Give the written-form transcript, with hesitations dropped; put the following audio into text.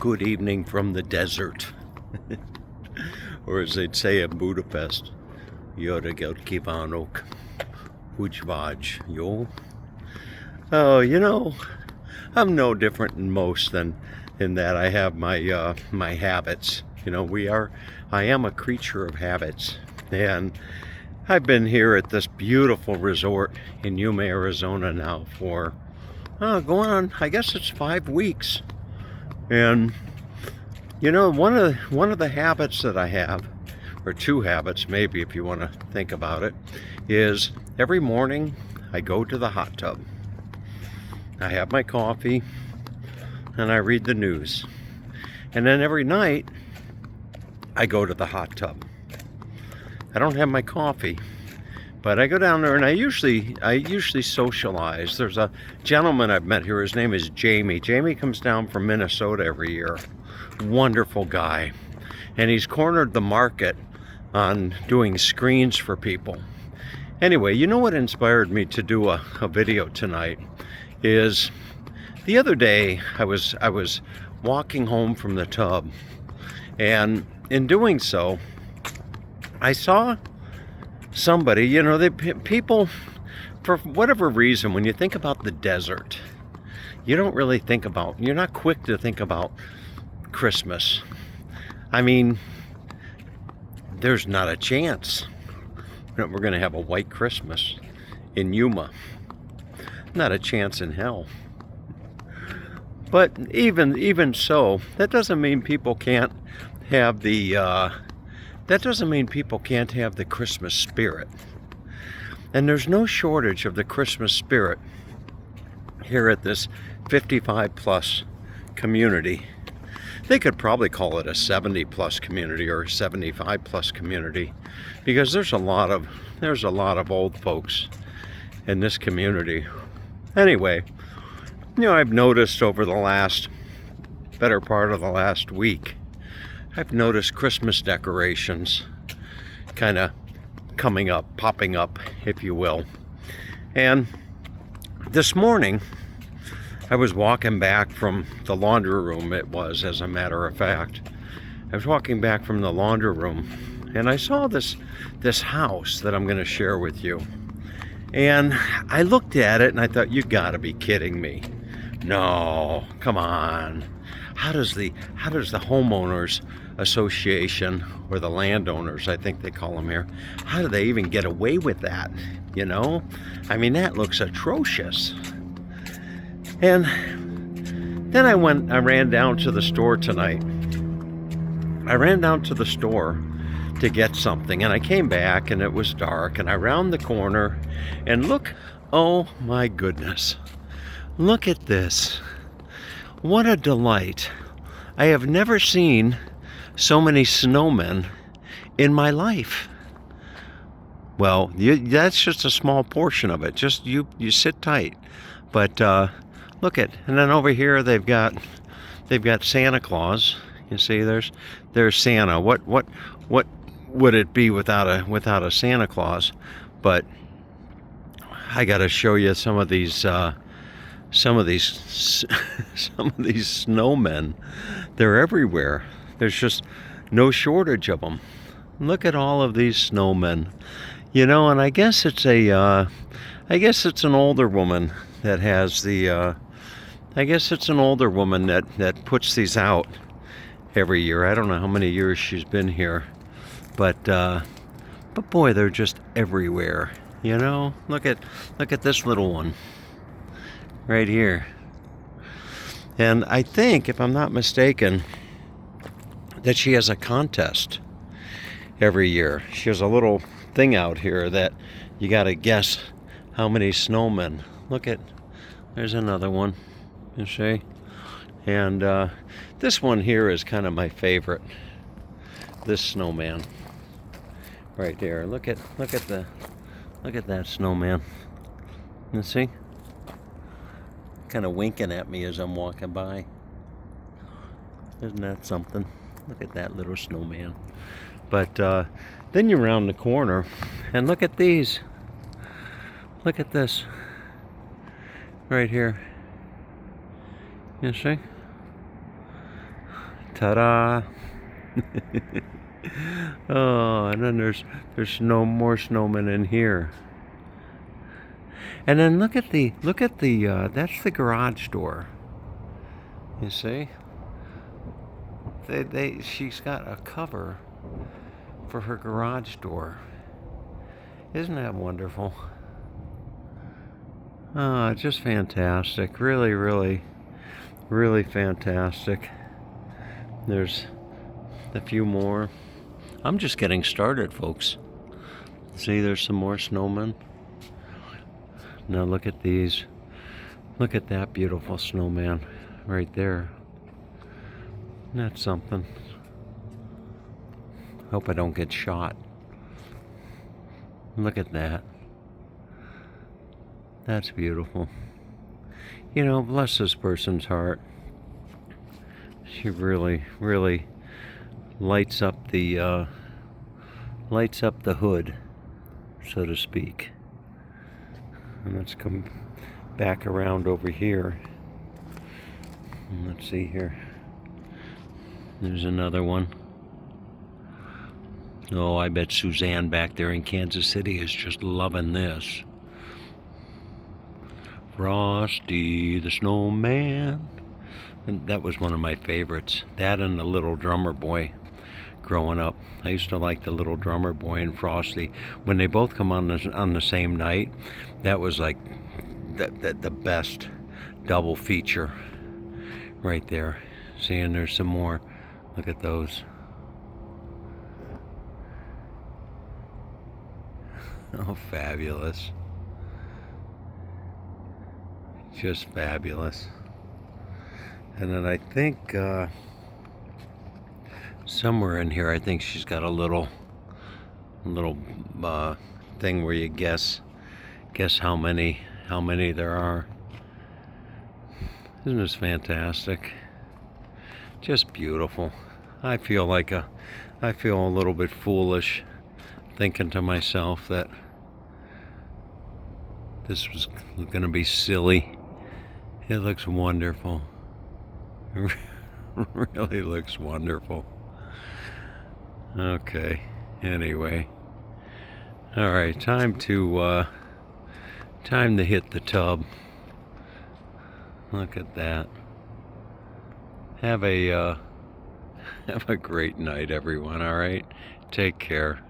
Good evening from the desert. Or as they'd say in Budapest, Jó reggelt kívánok, hogy vagy, jó? Oh, you know, I'm no different than most than in that I have my habits. You know, I am a creature of habits. And I've been here at this beautiful resort in Yuma, Arizona now for, going on, I guess it's 5 weeks. And you know, one of the habits that I have, or 2 habits maybe if you want to think about it, is every morning I go to the hot tub. I have my coffee and I read the news. And then every night I go to the hot tub. I don't have my coffee, but I go down there and I usually socialize. There's a gentleman I've met here. His name is Jamie. Jamie comes down from Minnesota every year. Wonderful guy. And he's cornered the market on doing screens for people. Anyway, you know what inspired me to do a video tonight is the other day I was walking home from the tub, and in doing so I saw somebody, you know, people, for whatever reason, when you think about the desert, you're not quick to think about Christmas. I mean, there's not a chance that we're going to have a white Christmas in Yuma. Not a chance in hell. But even so, that doesn't mean people can't have the Christmas spirit. And there's no shortage of the Christmas spirit here at this 55 plus community. They could probably call it a 70 plus community or a 75 plus community, because there's a lot of old folks in this community. Anyway, you know, I've noticed over the better part of the last week, I've noticed Christmas decorations kind of popping up, if you will. And this morning, I was walking back from the laundry room, as a matter of fact. I was walking back from the laundry room, and I saw this house that I'm going to share with you. And I looked at it, and I thought, you gotta be kidding me. No, come on. How does the homeowners association, or the landowners, I think they call them here, how do they even get away with that? You know? I mean, that looks atrocious. And then I ran down to the store tonight. I ran down to the store to get something, and I came back and it was dark, and I round the corner and look, oh my goodness. Look at this. What a delight. I have never seen so many snowmen in my life. Well, that's just a small portion of it. Just you sit tight. But look at, and then over here they've got Santa Claus. You see, there's Santa. What would it be without a Santa Claus? But I got to show you some of these snowmen. They're everywhere. There's just no shortage of them. Look at all of these snowmen. You know, and I guess it's an older woman that has the. I guess it's an older woman that puts these out every year. I don't know how many years she's been here, but boy, they're just everywhere. You know, look at this little one right here. And I think, if I'm not mistaken, that she has a contest every year. She has a little thing out here that you got to guess how many snowmen. There's another one, you see? And this one here is kind of my favorite. This snowman right there. Look at that snowman. You see? Kind of winking at me as I'm walking by. Isn't that something? Look at that little snowman. But then you round the corner and look at these. Look at this right here. You see? Ta-da! Oh, and then there's no more snowmen in here. And then look at the that's the garage door. You see? She's got a cover for her garage door. Isn't that wonderful? Ah, just fantastic. Really, really, really fantastic. There's a few more. I'm just getting started, folks. See, there's some more snowmen. Now look at these. Look at that beautiful snowman right there. That's something. Hope I don't get shot. Look at that. That's beautiful. You know, bless this person's heart. She really, really lights up the hood, so to speak. And let's come back around over here. And let's see here. There's another one. Oh, I bet Suzanne back there in Kansas City is just loving this. Frosty the Snowman. And that was one of my favorites. That and the Little Drummer Boy growing up. I used to like the Little Drummer Boy and Frosty. When they both come on the same night, that was like the best double feature right there. See, and there's some more. Look at those. Oh, fabulous. Just fabulous. And then I think somewhere in here, I think she's got a little thing where you guess how many there are. Isn't this fantastic? Just beautiful. I feel a little bit foolish thinking to myself that this was gonna be silly. It looks wonderful. It really looks wonderful. Okay, anyway. All right, time to hit the tub. Look at that. Have a great night, everyone, all right? Take care.